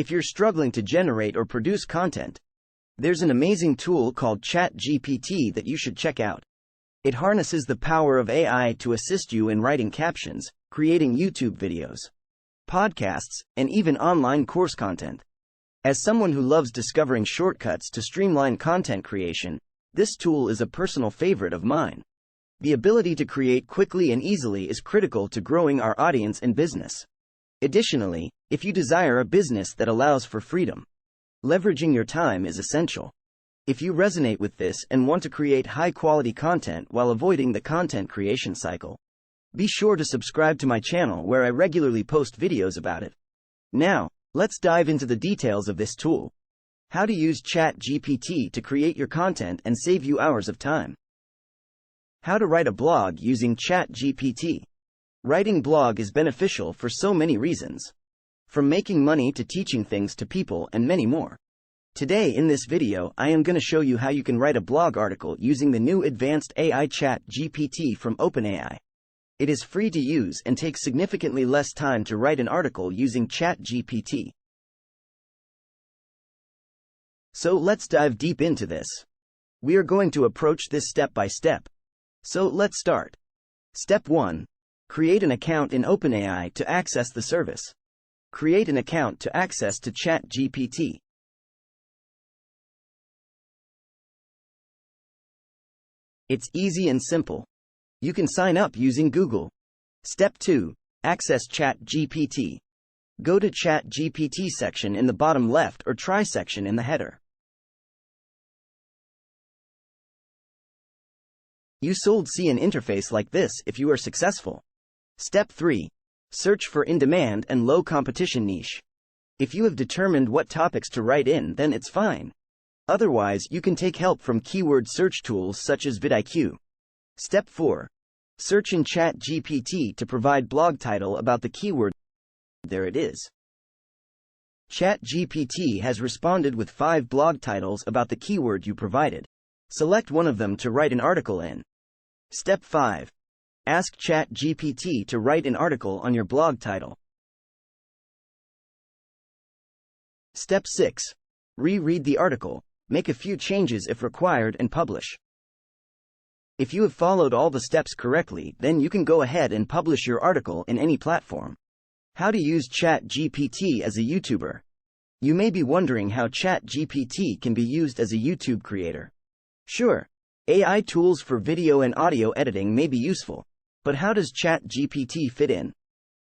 If you're struggling to generate or produce content, there's an amazing tool called ChatGPT that you should check out. It harnesses the power of AI to assist you in writing captions, creating YouTube videos, podcasts, and even online course content. As someone who loves discovering shortcuts to streamline content creation, this tool is a personal favorite of mine. The ability to create quickly and easily is critical to growing our audience and business. Additionally, if you desire a business that allows for freedom, leveraging your time is essential. If you resonate with this and want to create high-quality content while avoiding the content creation cycle, be sure to subscribe to my channel where I regularly post videos about it. Now, let's dive into the details of this tool. How to use ChatGPT to create your content and save you hours of time. How to write a blog using ChatGPT. Writing blog is beneficial for so many reasons. From making money to teaching things to people and many more. Today in this video I am going to show you how you can write a blog article using the new advanced AI ChatGPT from OpenAI. It is free to use and takes significantly less time to write an article using ChatGPT. So let's dive deep into this. We are going to approach this step by step. So let's start. Step 1. Create an account in OpenAI to access the service. Create an account to access to ChatGPT. It's easy and simple. You can sign up using Google. Step 2. Access ChatGPT. Go to ChatGPT section in the bottom left or try section in the header. You should see an interface like this if you are successful. Step 3. Search for in-demand and low-competition niche. If you have determined what topics to write in, then it's fine. Otherwise, you can take help from keyword search tools such as vidIQ. Step 4. Search in ChatGPT to provide blog title about the keyword. There it is. ChatGPT has responded with 5 blog titles about the keyword you provided. Select one of them to write an article in. Step 5. Ask ChatGPT to write an article on your blog title. Step 6. Reread the article, make a few changes if required and publish. If you have followed all the steps correctly, then you can go ahead and publish your article in any platform. How to use ChatGPT as a YouTuber. You may be wondering how ChatGPT can be used as a YouTube creator. Sure, AI tools for video and audio editing may be useful, but how does ChatGPT fit in?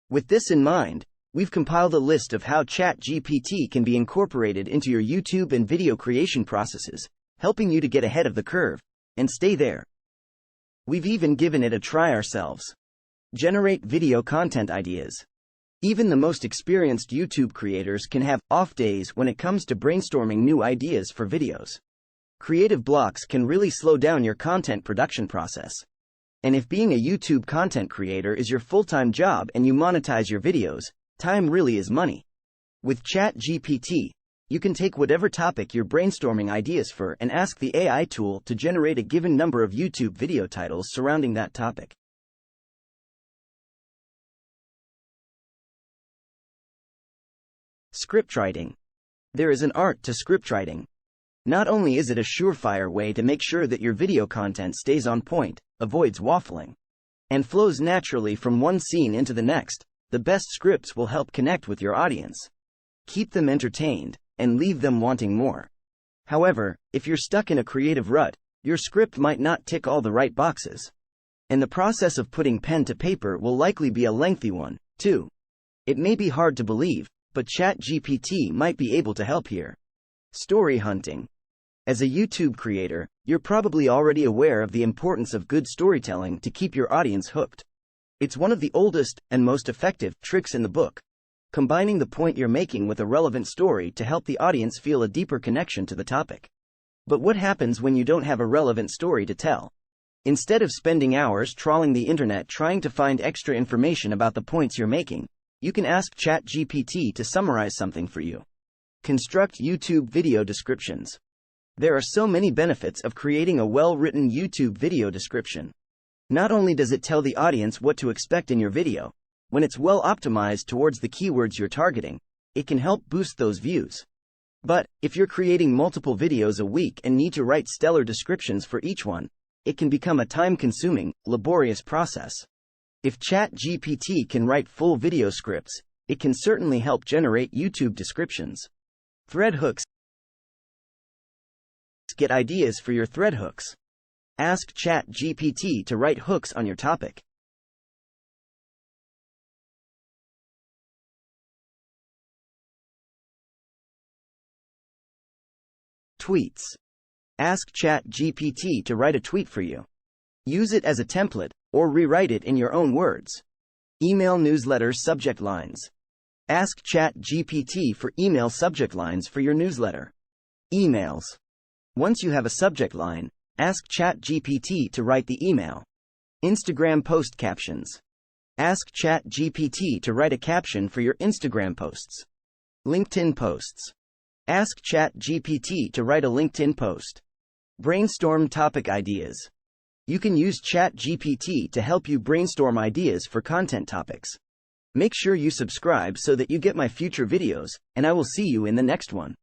With this in mind, we've compiled a list of how ChatGPT can be incorporated into your YouTube and video creation processes, helping you to get ahead of the curve and stay there. We've even given it a try ourselves. Generate video content ideas. Even the most experienced YouTube creators can have off days when it comes to brainstorming new ideas for videos. Creative blocks can really slow down your content production process. And if being a YouTube content creator is your full-time job and you monetize your videos, time really is money. With ChatGPT, you can take whatever topic you're brainstorming ideas for and ask the AI tool to generate a given number of YouTube video titles surrounding that topic. Scriptwriting. There is an art to scriptwriting. Not only is it a surefire way to make sure that your video content stays on point, avoids waffling, and flows naturally from one scene into the next, the best scripts will help connect with your audience, keep them entertained, and leave them wanting more. However, if you're stuck in a creative rut, your script might not tick all the right boxes. And the process of putting pen to paper will likely be a lengthy one, too. It may be hard to believe, but ChatGPT might be able to help here. Story hunting. As a YouTube creator, you're probably already aware of the importance of good storytelling to keep your audience hooked. It's one of the oldest and most effective tricks in the book, combining the point you're making with a relevant story to help the audience feel a deeper connection to the topic. But what happens when you don't have a relevant story to tell? Instead of spending hours trawling the internet trying to find extra information about the points you're making, you can ask ChatGPT to summarize something for you. Construct YouTube video descriptions. There are so many benefits of creating a well-written YouTube video description. Not only does it tell the audience what to expect in your video, when it's well optimized towards the keywords you're targeting, it can help boost those views. But, if you're creating multiple videos a week and need to write stellar descriptions for each one, it can become a time-consuming, laborious process. If ChatGPT can write full video scripts, it can certainly help generate YouTube descriptions. Thread hooks. Get ideas for your thread hooks. Ask ChatGPT to write hooks on your topic. Tweets. Ask ChatGPT to write a tweet for you. Use it as a template, or rewrite it in your own words. Email newsletter subject lines. Ask ChatGPT for email subject lines for your newsletter. Emails. Once you have a subject line, ask ChatGPT to write the email. Instagram post captions. Ask ChatGPT to write a caption for your Instagram posts. LinkedIn posts. Ask ChatGPT to write a LinkedIn post. Brainstorm topic ideas. You can use ChatGPT to help you brainstorm ideas for content topics. Make sure you subscribe so that you get my future videos, and I will see you in the next one.